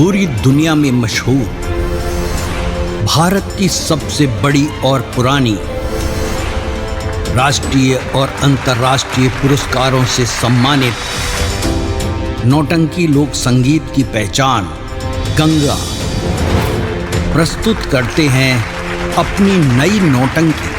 पूरी दुनिया में मशहूर, भारत की सबसे बड़ी और पुरानी, राष्ट्रीय और अंतर्राष्ट्रीय पुरस्कारों से सम्मानित नौटंकी लोक संगीत की पहचान गंगा प्रस्तुत करते हैं अपनी नई नौटंकी।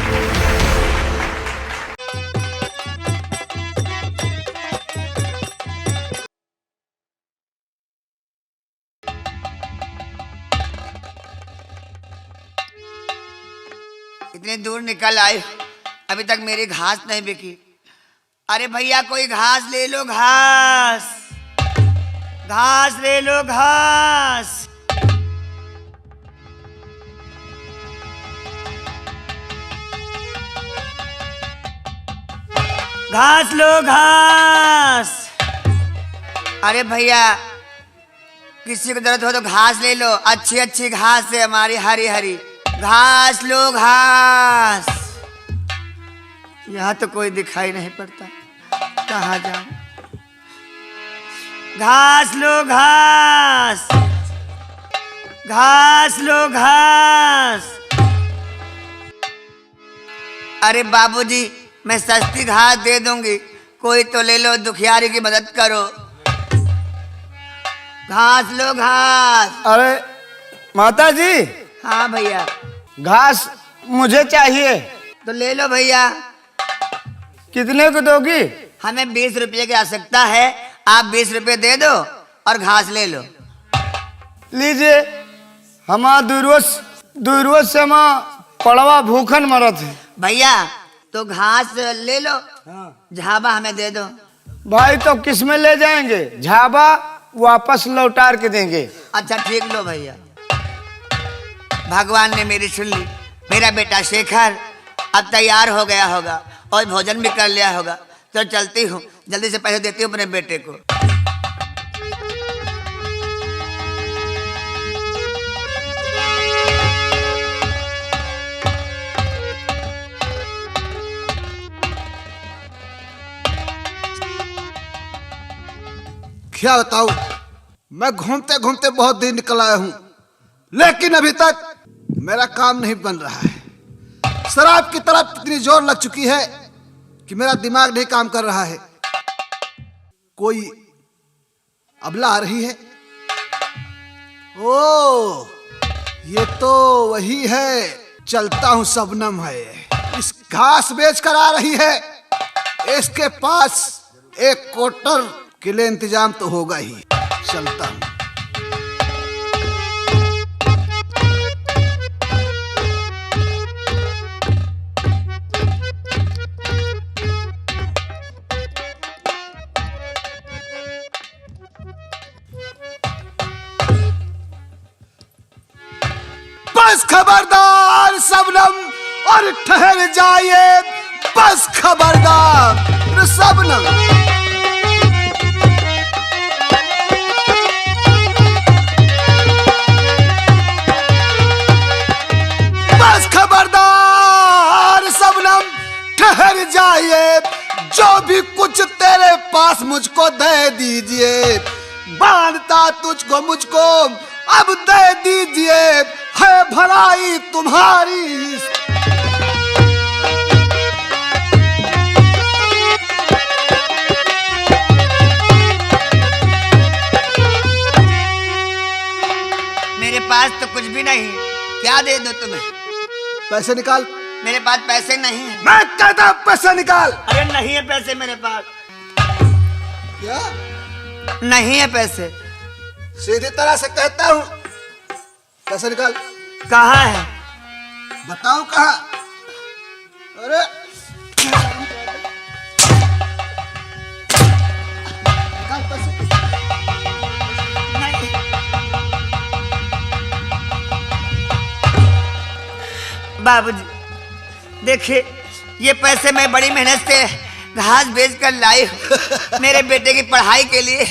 इतने दूर निकल आए, अभी तक मेरी घास नहीं बिकी। अरे भैया कोई घास ले लो, घास घास ले लो, घास। घास लो, घास। अरे भैया किसी को जरूरत हो तो घास ले लो, अच्छी अच्छी घास है हमारी, हरी हरी घास लो, घास। यहाँ तो कोई दिखाई नहीं पड़ता, कहाँ जाऊं? घास लो, घास घास लो, घास। अरे बाबूजी मैं सस्ती घास दे दूंगी, कोई तो ले लो, दुखियारी की मदद करो। घास लो, घास। अरे माता जी। हाँ भैया। घास मुझे चाहिए। तो ले लो भैया। कितने को दोगी? हमें 20 रुपये की आवश्यकता है, आप 20 रुपये दे दो और घास ले लो। लीजिए। हमारा दूरवस से हमारा पड़वा भूखन मरत है। भैया तो घास ले लो। हाँ। झाबा हमें दे दो। भाई तो किस में ले जाएंगे? झाबा वापस लौटार के देंगे। अच्छा ठीक लो भैया। भगवान ने मेरी सुन ली। मेरा बेटा शेखर अब तैयार हो गया होगा और भोजन भी कर लिया होगा, तो चलती हूँ, जल्दी से पैसे देती हूँ अपने बेटे को। क्या बताऊं, मैं घूमते घूमते बहुत दिन निकल आया हूं, लेकिन अभी तक मेरा काम नहीं बन रहा है। शराब की तरफ इतनी जोर लग चुकी है कि मेरा दिमाग नहीं काम कर रहा है। कोई अबला आ रही है। ओ, ये तो वही है, चलता हूं शबनम है। इस घास बेच कर आ रही है, इसके पास एक क्वार्टर के लिए इंतजाम तो होगा ही। चलता हूं। बस खबरदार शबनम, और ठहर जाइए, बस खबरदार शबनम। बस खबरदार शबनम, ठहर जाइए, जो भी कुछ तेरे पास मुझको दे दीजिए। बांधता तुझको मुझको अब दे दीजिए, है भलाई तुम्हारी। मेरे पास तो कुछ भी नहीं, क्या दे दो तुम्हें? पैसे निकाल। मेरे पास पैसे नहीं है। मैं कहता पैसे निकाल। अरे नहीं है पैसे मेरे पास। क्या? नहीं है पैसे। सीधी तरह से कहता हूँ, पैसे निकाल। कहाँ है? बताओ कहाँ? अरे निकाल पैसे। नहीं। बाबूजी देखिए, ये पैसे मैं बड़ी मेहनत से घास बेच कर लाई हूँ मेरे बेटे की पढ़ाई के लिए।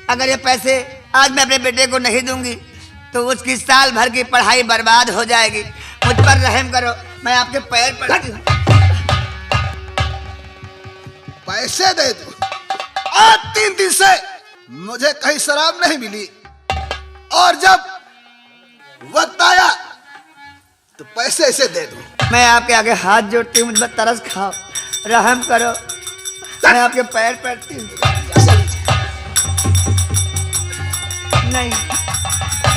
अगर ये पैसे आज मैं अपने बेटे को नहीं दूंगी तो उसकी साल भर की पढ़ाई बर्बाद हो जाएगी। मुझ पर रहम करो, मैं आपके पैर पड़ती हूँ। पैसे दे दो। आज 3 दिन से मुझे कहीं शराब नहीं मिली और जब वक्त आया तो पैसे ऐसे दे दूं। मैं आपके आगे हाथ जोड़ती हूँ, मुझ पर तरस खाओ, रहम करो। मैं आपके पैर पड़ती हूँ। नहीं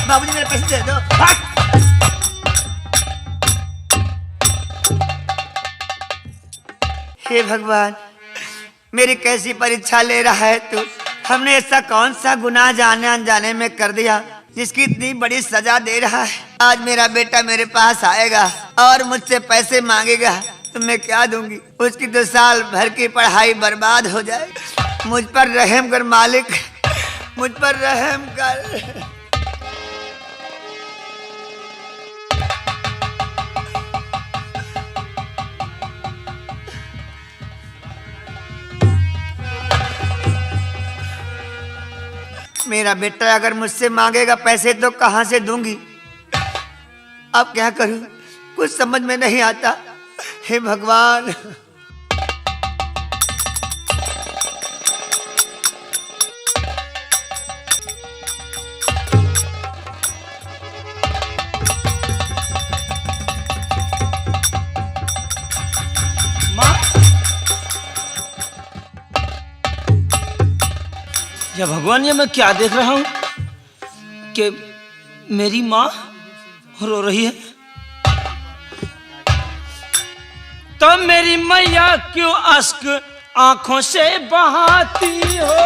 बाबूजी, मेरे पैसे दे दो। हे भगवान, मेरी कैसी परीक्षा ले रहा है तू। हमने ऐसा कौन सा गुनाह जाने अनजाने में कर दिया जिसकी इतनी बड़ी सजा दे रहा है। आज मेरा बेटा मेरे पास आएगा और मुझसे पैसे मांगेगा तो मैं क्या दूंगी? उसकी तो साल भर की पढ़ाई बर्बाद हो जाए। मुझ पर रहम कर मालिक, मुझ पर रहम कर। मेरा बेटा अगर मुझसे मांगेगा पैसे तो कहां से दूंगी? अब क्या करूं, कुछ समझ में नहीं आता। हे भगवान। या भगवान, ये मैं क्या देख रहा हूं कि मेरी माँ रो रही है। तो मेरी मैया क्यों अश्क आंखों से बहाती हो?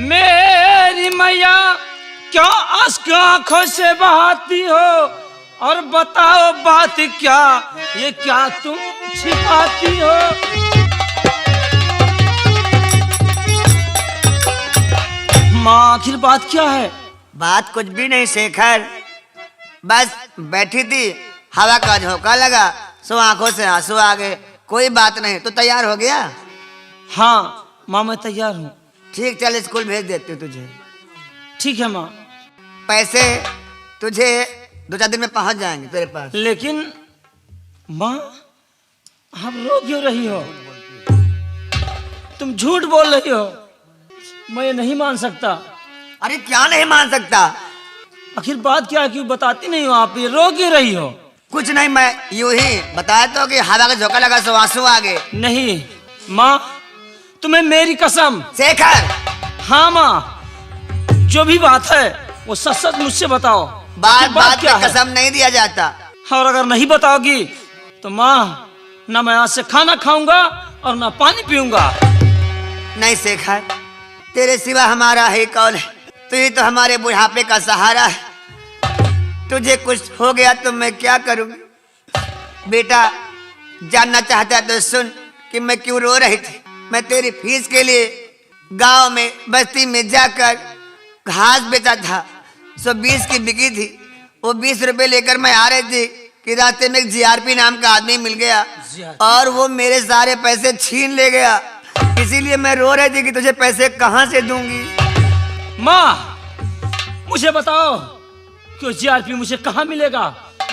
मेरी मैया क्यों अश्क आंखों से बहाती हो? और बताओ बात क्या, ये क्या तुम छिपाती हो? माँ, आखिर बात क्या है? बात कुछ भी नहीं शेखर, बस बैठी थी, हवा का झोंका लगा, सो आंखों से आंसू आ गए। कोई बात नहीं। तो तैयार हो गया? हाँ माँ, मैं तैयार हूँ। ठीक, चल स्कूल भेज देती हूँ तुझे। ठीक है माँ। पैसे तुझे 2-4 दिन में पहुंच जाएंगे तेरे पास। लेकिन माँ, आप रो क्यों रही हो? तुम झूठ बोल रही हो। मैं ये नहीं मान सकता। अरे क्या नहीं मान सकता? आखिर बात क्या है, क्यों बताती नहीं हो? आप ये रो क्यों रही हो? कुछ नहीं, मैं यूं ही बताया तो कि हवा का झोंका लगा सो आंसू आ गए। नहीं माँ, तुम्हें मेरी कसम। शेखर। हाँ माँ, जो भी बात है वो सच सच मुझसे बताओ। बात बात क्या में कसम नहीं दिया जाता। और अगर नहीं बताओगी तो माँ, ना मैं आज से खाना खाऊंगा और ना पानी पीऊंगा। नहीं शेखर, तेरे सिवा हमारा है कौन है? तू ही तो हमारे बुढ़ापे का सहारा है। तुझे कुछ हो गया तो मैं क्या करूंगी? बेटा, जानना चाहता है तो सुन कि मैं क्यों रो रही थी। मैं तेरी फीस के लिए गांव में बस्ती में जाकर घास बेचा था। 120 की बिकी थी। वो 20 रुपए लेकर मैं आ रही थी कि रास्ते में एक जीआरपी नाम का आदमी मिल गया और वो मेरे सारे पैसे छीन ले गया। इसीलिए मैं रो रही थी कि तुझे पैसे कहां से दूंगी। माँ, मुझे बताओ कि जीआरपी मुझे कहाँ मिलेगा?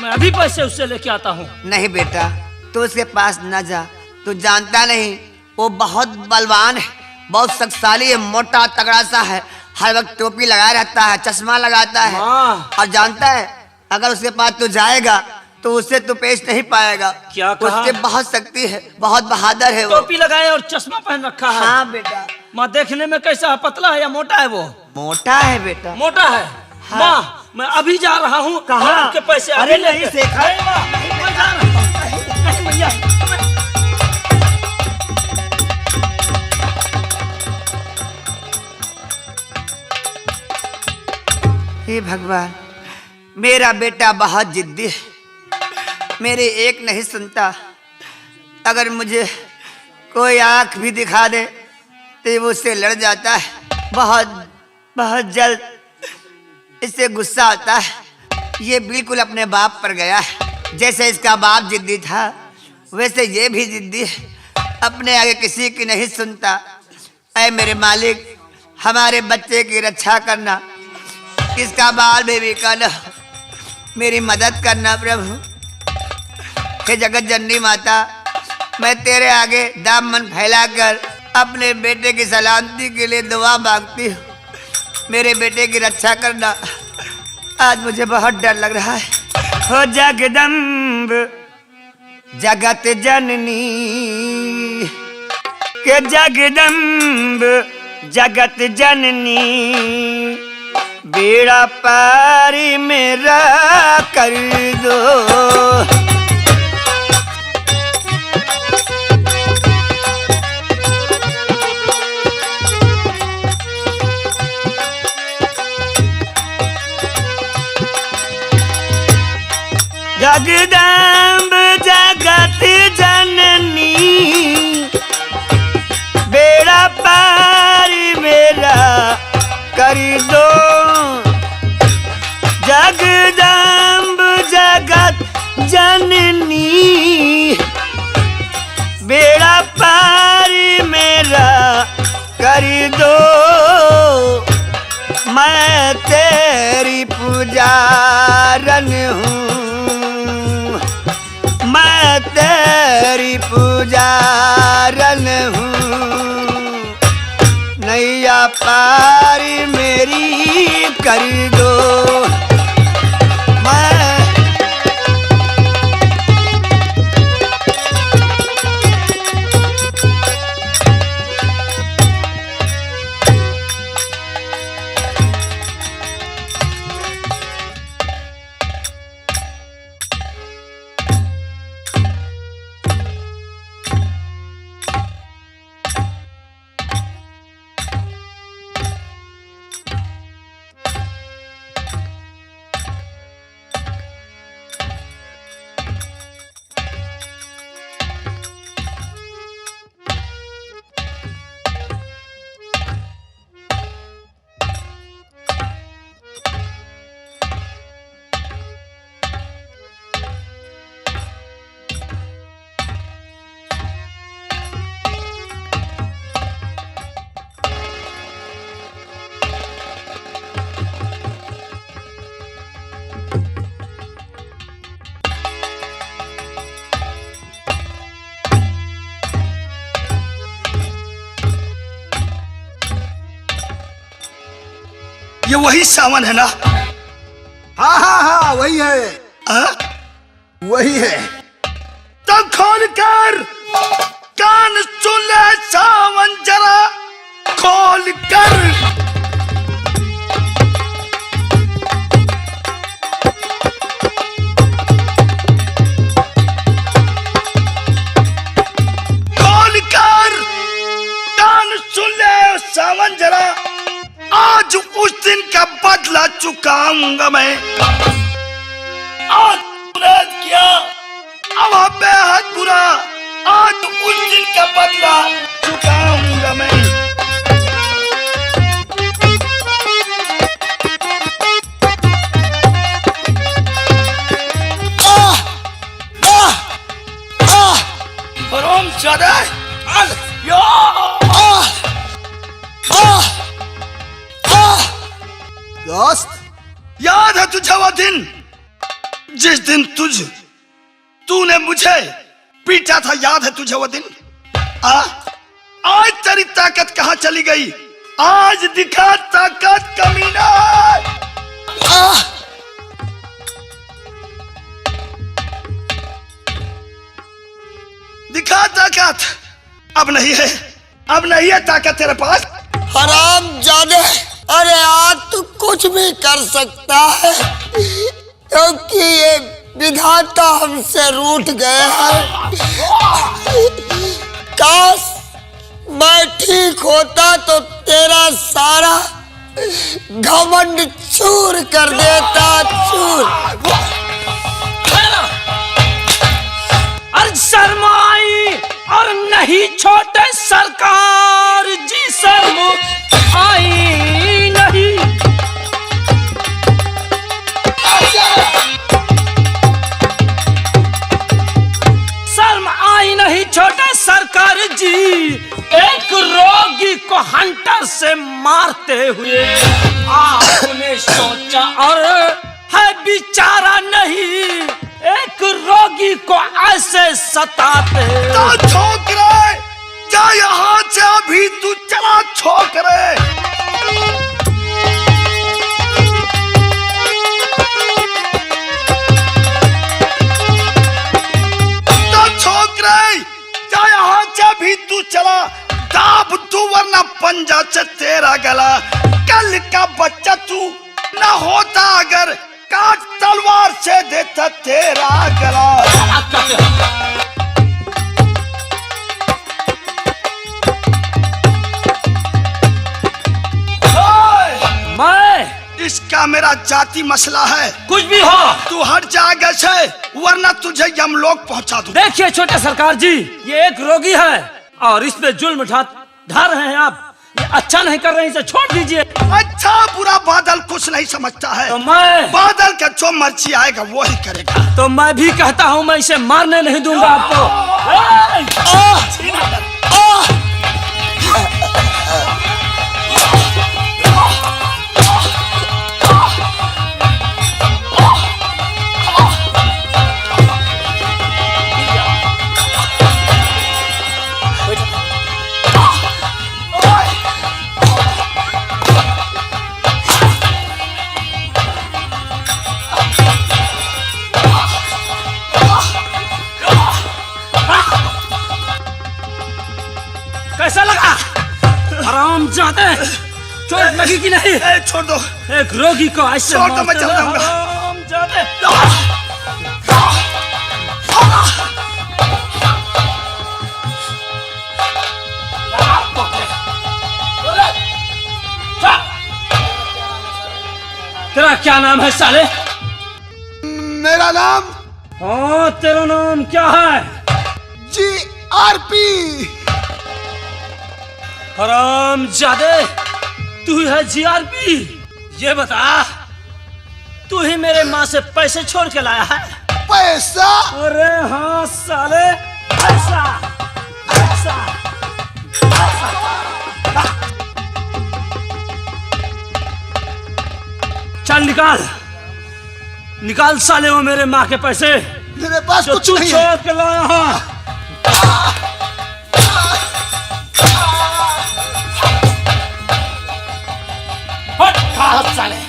मैं अभी पैसे उससे लेके आता हूँ। नहीं बेटा, तू उसके पास न जा। तू जानता नहीं, वो बहुत बलवान है, बहुत शक्तिशाली है, मोटा तगड़ा सा है, हर वक्त टोपी लगाए रहता है, चश्मा लगाता है। और जानता है, अगर उसके पास तू जाएगा तो उससे तू पेश नहीं पाएगा। क्या कहा? उसके बहुत शक्ति है, बहुत बहादुर है वो। टोपी लगाए और चश्मा पहन रखा है। हाँ बेटा। माँ, देखने में कैसा है? पतला है या मोटा है? वो मोटा है बेटा। मोटा है। हाँ। माँ, मैं अभी जा रहा हूँ। कहाँ? आपके पैसे अरे अभी नहीं लेके। शेखर। नहीं माँ, मैं जा रहा हूँ। नहीं भैया। हे भगवान, मेरा बेटा बहुत जिद्दी है, मेरी एक नहीं सुनता। अगर मुझे कोई आंख भी दिखा दे तो वो उससे लड़ जाता है। बहुत बहुत जल्द इससे गुस्सा आता है। ये बिल्कुल अपने बाप पर गया है। जैसे इसका बाप जिद्दी था वैसे ये भी जिद्दी है, अपने आगे किसी की नहीं सुनता। ऐ मेरे मालिक, हमारे बच्चे की रक्षा करना, इसका बाल बेबी का न मेरी मदद करना प्रभु। हे जगत जननी माता, मैं तेरे आगे दामन फैलाकर अपने बेटे की सलामती के लिए दुआ मांगती हूँ। मेरे बेटे की रक्षा करना। आज मुझे बहुत डर लग रहा है। हो जगदम्ब जगत जननी के जगदम्ब जगत जननी बेड़ा पार मेरा कर दो। जगदम्ब जगत जननी बेड़ा पार मेरा कर दो। जगदम्ब जगत जननी बेड़ा पार मेरा कर दो। मैं तेरी पुजारन हूँ, मैं तेरी पुजारन हूँ। नैया पार मेरी कर दो। ये वही सावन है ना? हाँ हाँ हाँ वही है। आ? वही है। तब खोल कर कान सुन ले सावन, जरा खोल कर। खोल कर कान सुन ले सावन जरा, आज उस दिन का बदला चुकाऊंगा मैं। आज बुरा किया, अब बेहद बुरा, आज उस दिन का बदला चुकाऊंगा मैं। बरोम ज्यादा दोस्त, याद है तुझे वो दिन जिस दिन तूने मुझे पीटा था? याद है तुझे वो दिन? आज तेरी ताकत कहाँ चली गई? आज दिखा ताकत कमीना। दिखा ताकत। अब नहीं है, अब नहीं है ताकत तेरे पास। हराम जाने, अरे आज तू कुछ भी कर सकता है, क्योंकि ये विधाता हमसे रूठ गए हैं। काश मैं ठीक होता तो तेरा सारा घमंड चूर कर देता, चूर। अरे शर्म आई और नहीं छोटे सरकार जी, शर्म आई नहीं। शर्म आई नहीं छोटे सरकार जी, एक रोगी को हंटर से मारते हुए आपने सोचा और है बेचारा नहीं, एक रोगी को ऐसे सताते। तो छोकरे जा यहाँ से अभी तू चला छोकरे। तो छोकरे जा यहाँ से अभी तू चला, दाब तू वरना पंजा से तेरा गला। कल का बच्चा तू न होता अगर काट तलवार से देता तेरा गला। मैं इसका मेरा जाति मसला है, कुछ भी हो तू हट जाएगा से वरना तुझे यमलोक पहुंचा दूं। देखिए छोटे सरकार जी, ये एक रोगी है और इस पे जुल्म ढा रहे हैं आप। ये अच्छा नहीं कर रहे हैं, इसे छोड़ दीजिए। अच्छा बुरा बादल कुछ नहीं समझता है, तो मैं बादल का जो मर्जी आएगा वो ही करेगा। तो मैं भी कहता हूँ मैं इसे मारने नहीं दूंगा आपको। कैसा लगा? आराम जाते चोट लगी कि नहीं? छोड़ दो, एक रोगी को ऐसे छोड़ दो, मैं चल जाऊंगा। आराम जाते। तेरा क्या नाम है साले? मेरा नाम हाँ तेरा नाम क्या है? GRP। हराम जादे, तू है GRP? ये बता, तू ही मेरे माँ से पैसे छोड़ के लाया है? पैसा? अरे हाँ साले, पैसा पैसा चल निकाल निकाल साले वो मेरे माँ के पैसे मेरे पास जो कुछ तू नहीं छोड़ है। के लाया है। हट खा साले।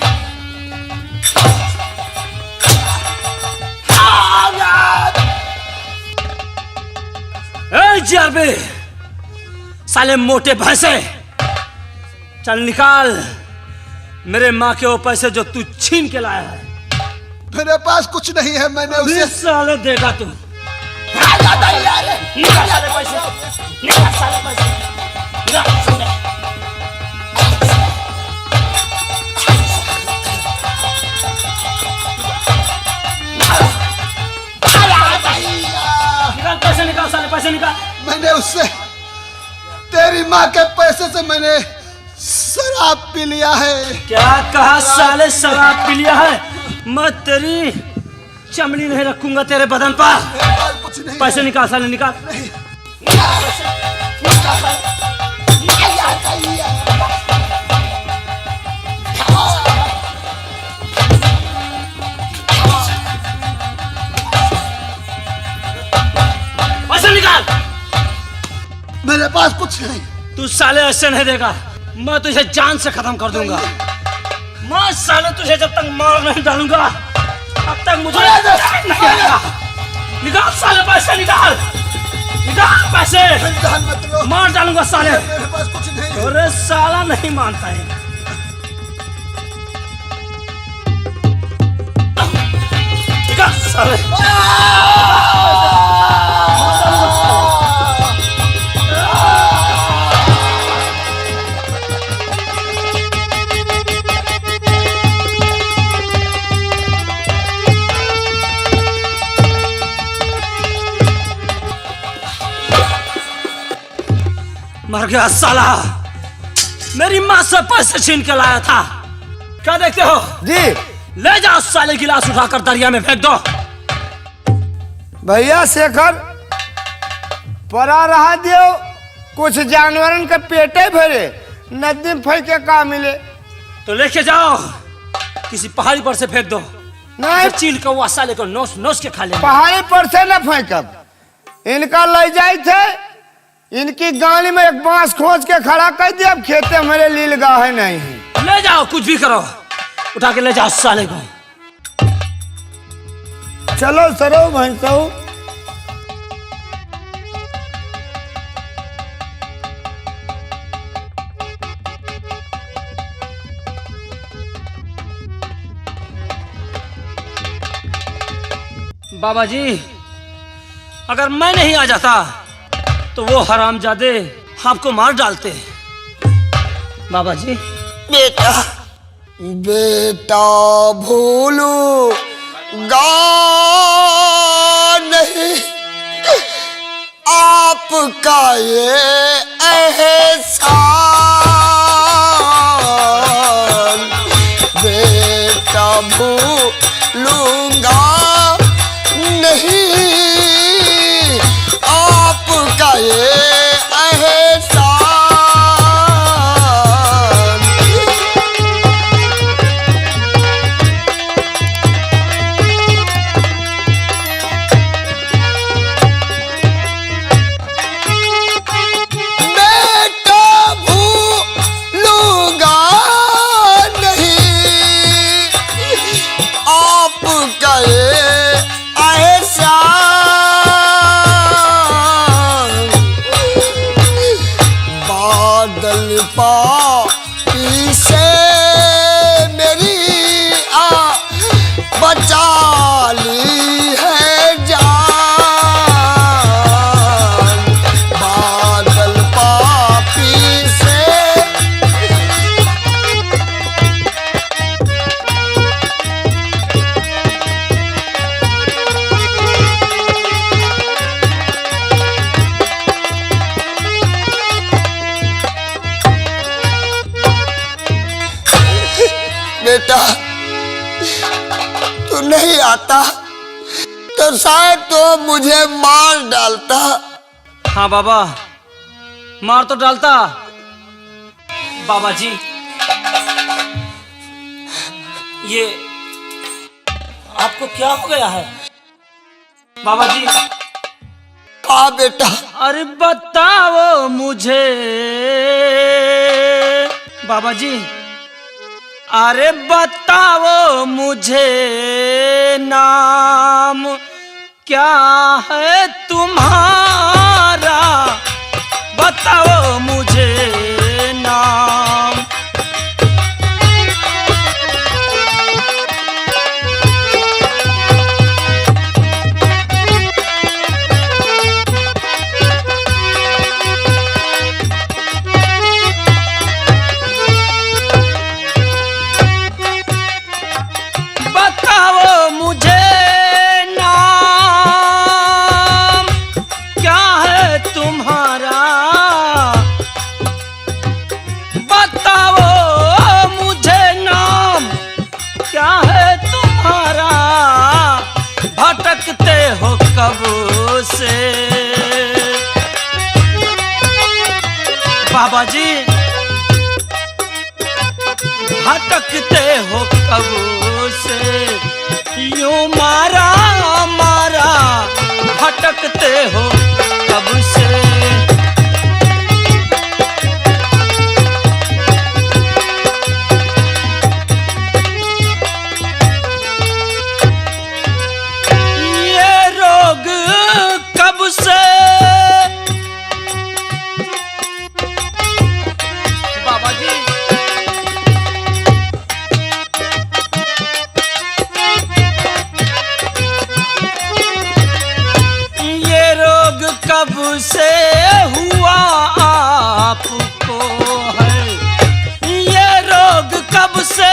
GRP साले मोटे भैंसे, चल निकाल मेरे माँ के वो पैसे जो तू छीन के लाया है। मेरे पास कुछ नहीं है, मैंने उसे साले देगा तू। निकाल साले पैसे, निकाल साले पैसे, निकाल साले। निकाल पैसे, निकाल साले पैसे निकाल। मैंने उससे तेरी माँ के पैसे से मैंने शराब पी लिया है। क्या कहा साले? शराब पी लिया है? मैं तेरी चमड़ी नहीं रखूंगा तेरे बदन पर। मेरे पास कुछ नहीं पैसे निकाल साले, निकाल। पैसे निकाल। मेरे पास कुछ नहीं। तू साले ऐसे नहीं देगा, मैं तुझे जान से खत्म कर दूंगा। मैं साले तुझे जब तक मार नहीं डालूंगा तब तक मुझे नहीं आएगा। निकाल साले पैसे, निकाल निकाल पैसे। जान मत लो, मार डालूंगा साले। मेरे पास कुछ नहीं है। अरे साला नहीं मानता है। निकाल साले। मर गया साला, मेरी माँ से पैसे छीन के लाया था। क्या देखते हो? जी ले जाओ साले की लाश उठाकर दरिया में फेंक दो। भैया शेखर परा रहा दियो, कुछ जानवरन के पेटे भरे, नदी में फेंक के का मिले। तो लेके जाओ, किसी पहाड़ी पर से फेंक दो। नहीं चील कौआ साले को नोच नोच के खा ले। पहाड़ी पर से न फेंकब, इनका ले जाए थे, इनकी गाड़ी में एक बांस खोज के खड़ा कर दिया। अब खेते मेरे लील गाहे नहीं है। ले जाओ, कुछ भी करो, उठा के ले जाओ साले को। चलो सरो भैंसो। बाबा जी, अगर मैं नहीं आ जाता तो वो हरामजादे आपको मार डालते। बाबा जी, बेटा बेटा भूलू गा नहीं आपका ये एहसान, बेटा भूलूंगा नहीं आपका ये एहसान। बेटा तू नहीं आता तो शायद तो मुझे मार डालता। हाँ बाबा, मार तो डालता। बाबा जी, ये आपको क्या हो गया है? बाबा जी, हाँ बेटा। अरे बताओ मुझे बाबा जी, अरे बताओ मुझे नाम क्या है तुम्हारा, बताओ मुझे नाम। बताओ मुझे नाम क्या है तुम्हारा, बताओ मुझे नाम क्या है तुम्हारा, भटकते हो कब से। बाबा जी, भटकते हो कब से, यूं मारा मारा भटकते हो कब से। ये रोग कब से, बाबा जी, कब से हुआ आपको है, ये रोग कब से।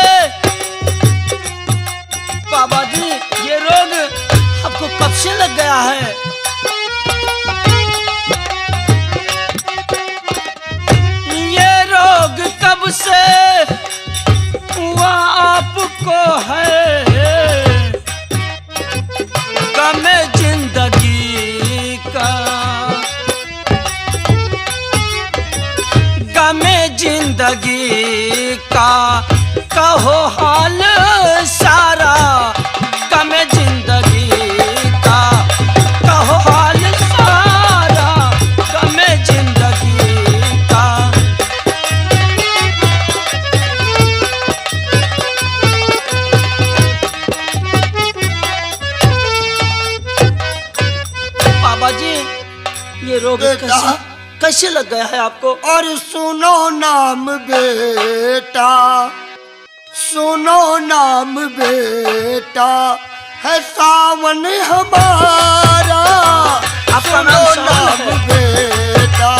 बाबा जी, ये रोग आपको कब से लग गया है? ये रोग कब से हुआ आपको है, गम जिंदगी का, गमे जिंदगी का कहो हाल सारा, ये रोग बेटा। कैसे लग गया है आपको? और सुनो नाम बेटा, सुनो नाम बेटा, है सावन हमारा। आपका नाम सुनो सावन है? बेटा।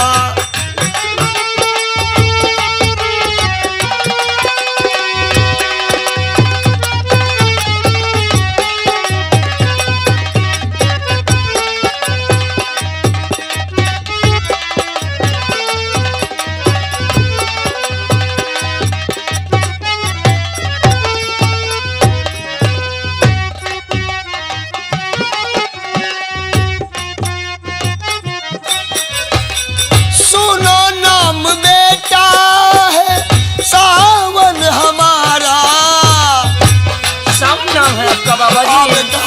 सुनो नाम बेटा, है सावन हमारा। सावन नाम है आपका बाबा हाँ जी? बेटा।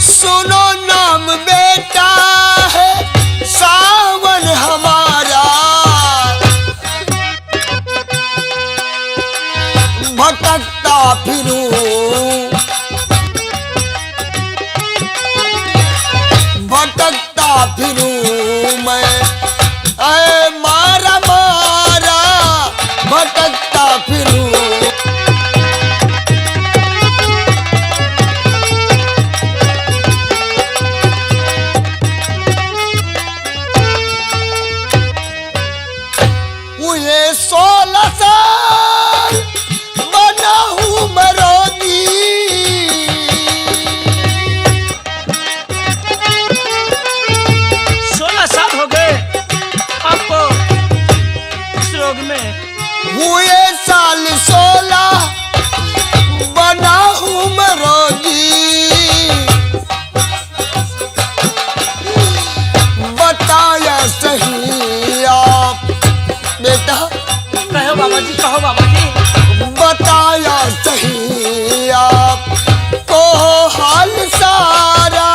सुनो नाम बेटा, है सावन हमारा। भटकता फिरूं, भटकता फिरूं मैं, ऐ मारा मारा, भटकता फिरूं। हुए 16 साल बना हूँ मैं रोगी। 16 साल हो गए आपको इस रोग में? हुए साल 16 बना हूँ मैं रोगी। बताया सही आप बेटा, कहो बाबा जी, कहो बाबा जी। बताया सही आप को हाल सारा,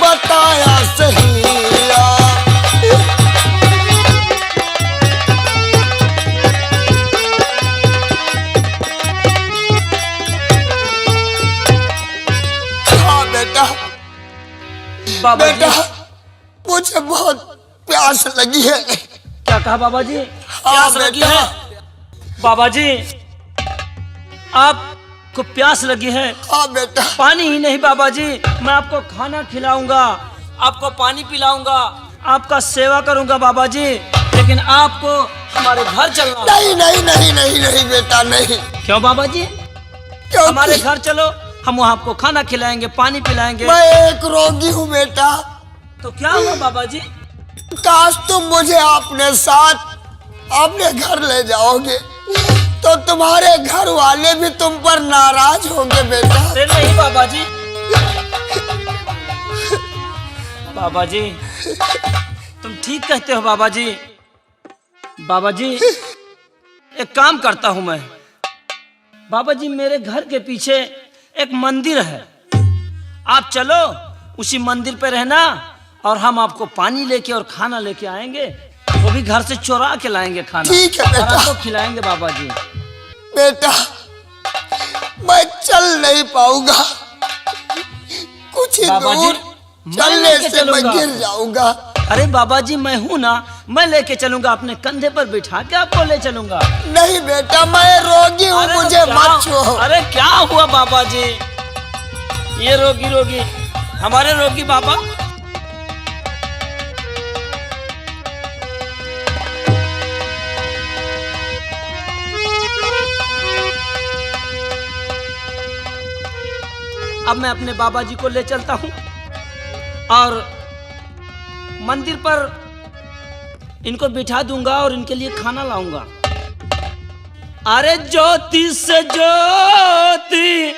बताया सही आप। हाँ बेटा, बाबा जी बेटा मुझे बहुत प्यास लगी है। क्या कहा बाबा जी? प्यास लगी बेटा। है? बाबा जी आपको प्यास लगी है? हाँ बेटा। पानी ही नहीं बाबा जी, मैं आपको खाना खिलाऊंगा, आपको पानी पिलाऊंगा, आपका सेवा करूंगा बाबा जी, लेकिन आपको हमारे घर चलना। नहीं नहीं नहीं नहीं नहीं बेटा नहीं। क्यों बाबा जी? क्योंकि हमारे घर चलो, हम वहाँ आपको खाना खिलाएंगे, पानी पिलाएंगे। मैं एक रोगी हूँ बेटा। तो क्या हुआ बाबा जी? काश तुम मुझे अपने साथ अपने घर ले जाओगे तो तुम्हारे घर वाले भी तुम पर नाराज होंगे बेटा। अरे नहीं बाबा जी, बाबा जी तुम ठीक कहते हो बाबा जी। बाबा जी एक काम करता हूं मैं, बाबा जी मेरे घर के पीछे एक मंदिर है, आप चलो उसी मंदिर पे रहना और हम आपको पानी लेके और खाना लेके आएंगे, वो भी घर से चुरा के लाएंगे खाना। ठीक है बेटा। और आपको खिलाएंगे बाबा जी। बेटा मैं चल नहीं पाऊंगा, कुछ ही बाबा जी, दूर मैं चलने लेके से मैं चलूंगा। गिर जाऊंगा। अरे बाबा जी मैं हूं ना, मैं लेके चलूंगा, अपने कंधे पर बिठा के आपको ले चलूंगा। नहीं बेटा मैं रोगी हूँ, अरे तो मुझे क्या- मत छुओ। अरे क्या हुआ बाबा जी? ये रोगी रोगी हमारे रोगी बाबा। अब मैं अपने बाबा जी को ले चलता हूं और मंदिर पर इनको बिठा दूंगा और इनके लिए खाना लाऊंगा। अरे ज्योति से ज्योति,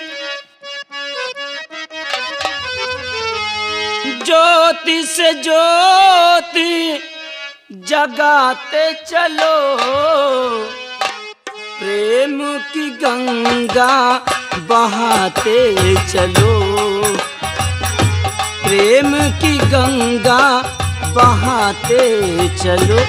ज्योति से ज्योति जगाते चलो, प्रेम की गंगा बहाते चलो, प्रेम की गंगा बहाते चलो।